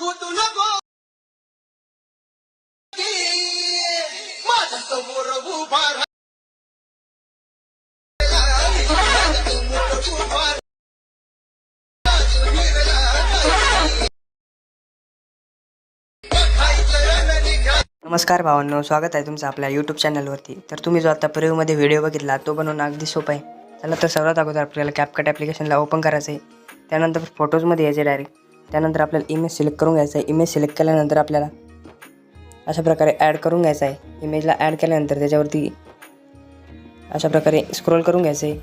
गुतू नको माझ्या समोर उभा राहा नमस्कार भावांनो, स्वागत आहे तुमचं आपल्या यूट्यूब चॅनलवरती. तर तुम्ही जो आता प्रिव्ह्यूमध्ये व्हिडिओ बघितला तो बनवणं अगदी सोपं आहे. चला तर सर्वात अगोदर आपल्याला CapCut ॲप्लिकेशनला ओपन करायचं आहे. त्यानंतर फोटोजमध्ये यायचे डायरेक्ट. त्यानंतर आपल्याला इमेज सिलेक्ट करून घ्यायचं आहे. इमेज सिलेक्ट केल्यानंतर आपल्याला अशा प्रकारे ॲड करून घ्यायचं आहे. इमेजला ॲड केल्यानंतर त्याच्यावरती अशा प्रकारे स्क्रोल करून घ्यायचं आहे.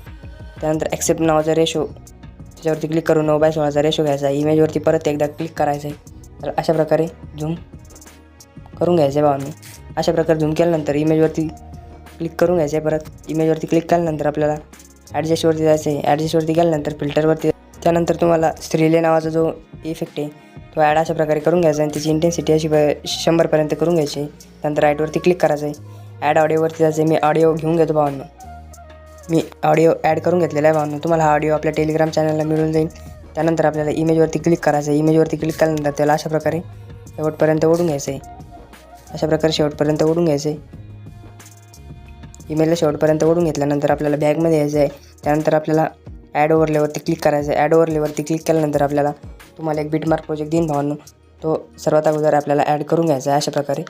त्यानंतर ॲक्सेप्ट नावाचा रेशो त्याच्यावरती क्लिक करून 9:16चा रेशो घ्यायचा आहे. इमेजवरती परत एकदा क्लिक करायचं आहे. तर अशा प्रकारे झूम करून घ्यायचं आहे भावांनी. अशा प्रकारे झूम केल्यानंतर इमेजवरती क्लिक करून घ्यायचं आहे. परत इमेजवरती क्लिक केल्यानंतर आपल्याला ॲडजस्टवरती जायचं आहे. ॲडजस्टवरती गेल्यानंतर फिल्टरवरती त्यानंतर तुम्हाला स्त्रीले नावाचा जो इफेक्ट आहे तो ॲड अशा प्रकारे करून घ्यायचा आहे. त्याची इंटेन्सिटी अशी 100पर्यंत करून घ्यायची आहे. त्यानंतर राईटवरती क्लिक करायचं आहे. ॲड ऑडिओवरती जायचं आहे. मी ऑडिओ घेऊन घेतो भावांनो. मी ऑडिओ ॲड करून घेतलेला आहे भावांनो. तुम्हाला हा ऑडिओ आपल्या टेलिग्राम चॅनलला मिळून जाईल. त्यानंतर आपल्याला इमेजवरती क्लिक करायचं आहे. इमेजवरती क्लिक केल्यानंतर त्याला अशा प्रकारे शेवटपर्यंत ओढून घ्यायचं आहे. अशा प्रकारे शेवटपर्यंत ओढून घ्यायचं आहे. इमेजला शेवटपर्यंत ओढून घेतल्यानंतर आपल्याला बॅगमध्ये यायचं आहे. त्यानंतर आपल्याला ॲड ओव्हरलेवरती क्लिक करायचं आहे. ॲड ओव्हरलेवरती क्लिक केल्यानंतर आपल्याला तुम्हाला एक बिटमार्क प्रोजेक्ट देईन भावांनो. तो सर्वात अगोदर आपल्याला ॲड करून घ्यायचा आहे. अशा प्रकारे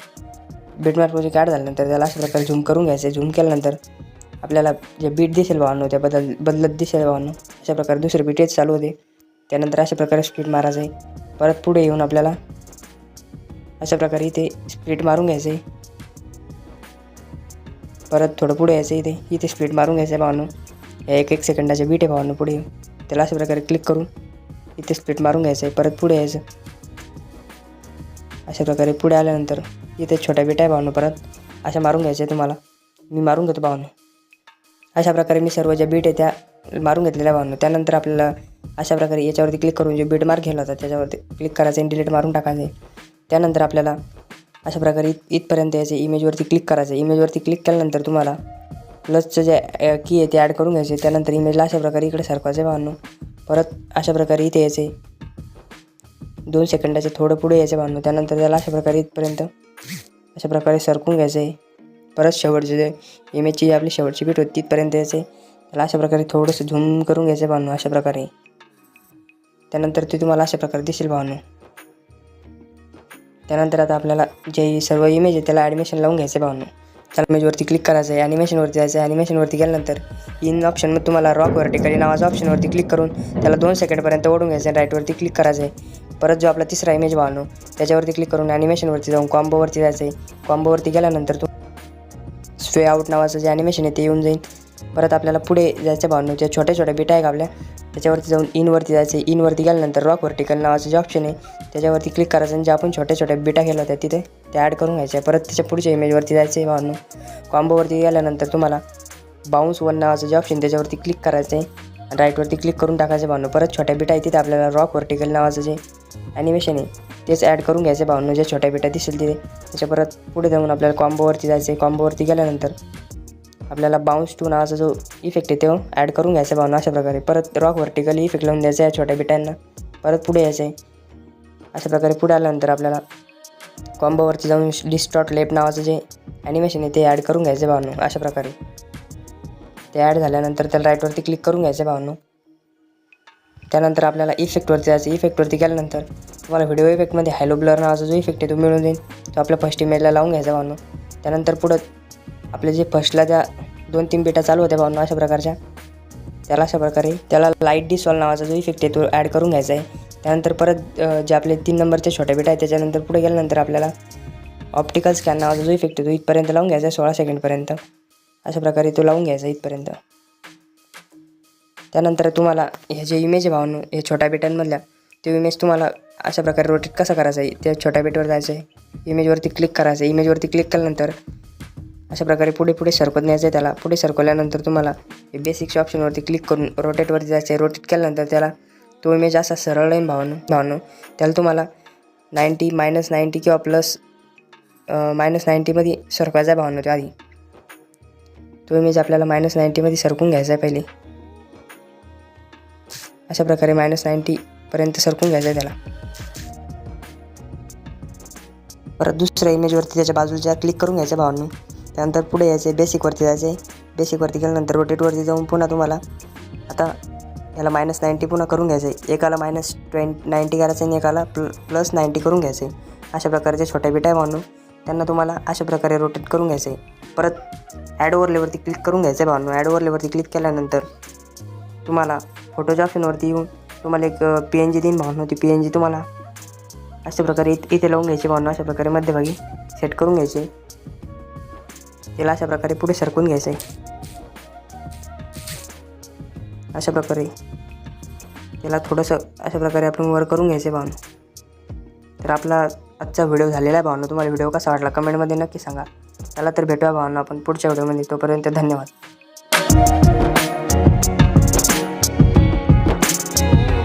बिटमार्क प्रोजेक्ट ॲड झाल्यानंतर त्याला अशा प्रकारे झूम करून घ्यायचं आहे. झूम केल्यानंतर आपल्याला जे बीट दिसेल भावांनो त्या बदलत दिसेल भावांनो. अशा प्रकारे दुसरे बीट येत चालू होते. त्यानंतर अशा प्रकारे स्प्लिट मारायचं आहे. परत पुढे येऊन आपल्याला अशा प्रकारे इथे स्प्लिट मारून घ्यायचं आहे. परत थोडं पुढे यायचं इथे स्प्लिट मारून घ्यायचं आहे भावांनो. या 1 सेकंदाचे बीट आहे भावांनो. पुढे त्याला अशा प्रकारे क्लिक करून इथे स्प्लिट मारून घ्यायचं आहे. परत पुढे यायचं. अशा प्रकारे पुढे आल्यानंतर इथे छोट्या बीट आहे भावांनो. परत अशा मारून घ्यायचं आहे तुम्हाला. मी मारून घेतो भावांनो. अशा प्रकारे मी सर्व ज्या बीट आहे त्या मारून घेतलेल्या भावांनो. त्यानंतर आपल्याला अशा प्रकारे याच्यावरती क्लिक करून जे बीट मार्क केला होता त्याच्यावरती क्लिक करायचं आणि डिलीट मारून टाकायचं आहे. त्यानंतर आपल्याला अशा प्रकारे इथपर्यंत यायचे. इमेजवरती क्लिक करायचं. इमेजवरती क्लिक केल्यानंतर तुम्हाला प्लसचं जे की आहे ते ॲड करून घ्यायचे. त्यानंतर इमेजला अशा प्रकारे इकडे सरकवायचं भावांनो. परत अशा प्रकारे इथे यायचे. 2 सेकंदाचे थोडं पुढे यायचं भावांनो. त्यानंतर त्याला अशा प्रकारे इथपर्यंत अशा प्रकारे सरकून घ्यायचं आहे. परत शेवटचे जे इमेजची आपली शेवटची बीट होती तिथपर्यंत यायचे. त्याला अशा प्रकारे थोडंसं झूम करून घ्यायचं भावांनो. अशा प्रकारे त्यानंतर ते तुम्हाला अशा प्रकारे दिसेल भावांनो. त्यानंतर आता आपल्याला जे सर्व इमेज आहे त्याला ॲनिमेशन लावून घ्यायचं आहे भावांनो. चला इमेजवरती क्लिक करायचं आहे. ॲनिमेशनवरती जायचं आहे. ॲनिमेशनवरती गेल्यानंतर इन ऑप्शनमध्ये तुम्हाला रॉक व्हर्टिकली नावाच्या ऑप्शनवरती क्लिक करून त्याला 2 सेकंडपर्यंत ओढून घ्यायचं आहे. राईटवरती क्लिक करायचं आहे. परत जो आपला तिसरा इमेज भावांनो त्याच्यावरती क्लिक करून ॲनिमेशनवरती जाऊन कॉम्बोवरती जायचं आहे. कॉम्बोवरती गेल्यानंतर स्वे आउट नावाचं जे ॲनिमेशन आहे ते येऊन जाईल. परत आपल्याला पुढे जायचं भावांनो. जे छोट्या छोट्या बीट आहे का आपल्या त्याच्यावरती जाऊन इनवरती जायचं आहे. इनवरती गेल्यानंतर रॉक व्हर्टिकल नावाचं जे ऑप्शन आहे त्याच्यावरती क्लिक करायचं आणि जे आपण छोट्या छोट्या बिटा केल्या होत्या तिथे ते ॲड करून घ्यायचे आहे. परत त्याच्या पुढच्या इमेजवरती जायचं आहे भावांनो. कॉम्बोवरती गेल्यानंतर तुम्हाला बाउन्स 1 नावाचं जे ऑप्शन त्याच्यावरती क्लिक करायचं आहे आणि राईटवरती क्लिक करून टाकायचं भावांनो. परत छोट्या बिटा आहे तिथे आपल्याला रॉक व्हर्टिकल नावाचं जे ॲनिमेशन आहे तेच ॲड करून घ्यायचं भावांनो. जे छोट्या बिटा दिसेल तिथे त्याच्या परत पुढे जाऊन आपल्याला कॉम्बोवरती जायचं आहे. कॉम्बोवरती गेल्यानंतर आपल्याला बाउन्स 2 नावाचा जो इफेक्ट आहे तो ॲड करून घ्यायचा भावना. अशा प्रकारे परत रॉक व्हर्टिकल इफेक्ट लावून द्यायचा आहे छोट्या बिटांना. परत पुढे यायचं आहे. अशा प्रकारे पुढे आल्यानंतर आपल्याला कॉम्बोवरती जाऊन डिस्टॉर्ट लेफ्ट नावाचं जे ॲनिमेशन आहे ते ॲड करून घ्यायचं भावनो. अशा प्रकारे ते ॲड झाल्यानंतर त्याला राईटवरती क्लिक करून घ्यायचं भावनो. त्यानंतर आपल्याला इफेक्टवरती जायचं. इफेक्टवरती गेल्यानंतर तुम्हाला व्हिडिओ इफेक्टमध्ये हॅलो ब्लर नावाचा जो इफेक्ट आहे तो मिळून जाईल. तो आपल्या फर्स्ट इमेजला लावून घ्यायचा भावनो. त्यानंतर पुढं आपले जे फर्स्टला त्या 2-3 बिटा चालू होत्या भावना अशा प्रकारच्या त्याला अशा प्रकारे त्याला लाईट डिसॉल्व नावाचा जो इफेक्ट आहे तो ॲड करून घ्यायचा आहे. त्यानंतर परत जे आपले 3 नंबरचे छोट्या बिटा आहेत त्याच्यानंतर पुढे गेल्यानंतर आपल्याला ऑप्टिकल स्कॅन नावाचा जो इफेक्ट आहे तो इथपर्यंत लावून घ्यायचा आहे 16 सेकंडपर्यंत. अशा प्रकारे तो लावून घ्यायचा इथपर्यंत. त्यानंतर तुम्हाला हे जे इमेज आहे भावनो हे छोट्या बिटांमधल्या तो इमेज तुम्हाला अशा प्रकारे रोटेट कसा करायचा आहे. त्या छोट्या बिटवर जायचं आहे. इमेजवरती क्लिक करायचं आहे. इमेजवरती क्लिक केल्यानंतर अशा प्रकारे पुढे सरकवत न्यायचं आहे. त्याला पुढे सरकवल्यानंतर तुम्हाला हे बेसिकच्या ऑप्शनवरती क्लिक करून रोटेटवरती जायचं आहे. रोटेट केल्यानंतर त्याला तो इमेज असा सरळ लाईन भावनो त्याला तुम्हाला 90 -90 किंवा प्लस -90मध्ये सरकवायचा आहे भावनो. त्या आधी तो इमेज आपल्याला -90मध्ये सरकून घ्यायचा आहे पहिले. अशा प्रकारे -90 पर्यंत सरकून घ्यायचं आहे त्याला. परत दुसऱ्या इमेजवरती त्याच्या बाजूच्या क्लिक करून घ्यायचं भावांनो. त्यानंतर पुढे यायचं आहे, बेसिकवरती जायचं आहे. बेसिकवरती गेल्यानंतर रोटेटवरती जाऊन पुन्हा तुम्हाला आता याला -90 पुन्हा करून घ्यायचं आहे. एकाला -90 करायचं आणि एकाला +90 करून घ्यायचं आहे. अशा प्रकारचे छोट्या बिटा आहे भावांनो, त्यांना तुम्हाला अशा प्रकारे रोटेट करून घ्यायचं आहे. परत ॲड ओव्हरलेवरती क्लिक करून घ्यायचं आहे भावांनो. ॲड ओव्हरलेवरती क्लिक केल्यानंतर तुम्हाला फोटोच्या ऑप्शनवरती येऊन तुम्हाला एक PNG देईन भावांनो. ती PNG तुम्हाला अशा प्रकारे इथे लावून घ्यायची भावांनो. अशा प्रकारे मध्यभागी सेट करून घ्यायचे. त्याला अशा प्रकारे पुढे सरकून घ्यायचं आहे. अशा प्रकारे त्याला थोडंसं अशा प्रकारे आपण वर करून घ्यायचं भावांनो. तर आपला आजचा व्हिडिओ झालेला आहे भावांनो. तुम्हाला व्हिडिओ कसा वाटला कमेंटमध्ये नक्की सांगा. चला तर भेटूया भावांनो आपण पुढच्या व्हिडिओमध्ये. तोपर्यंत धन्यवाद.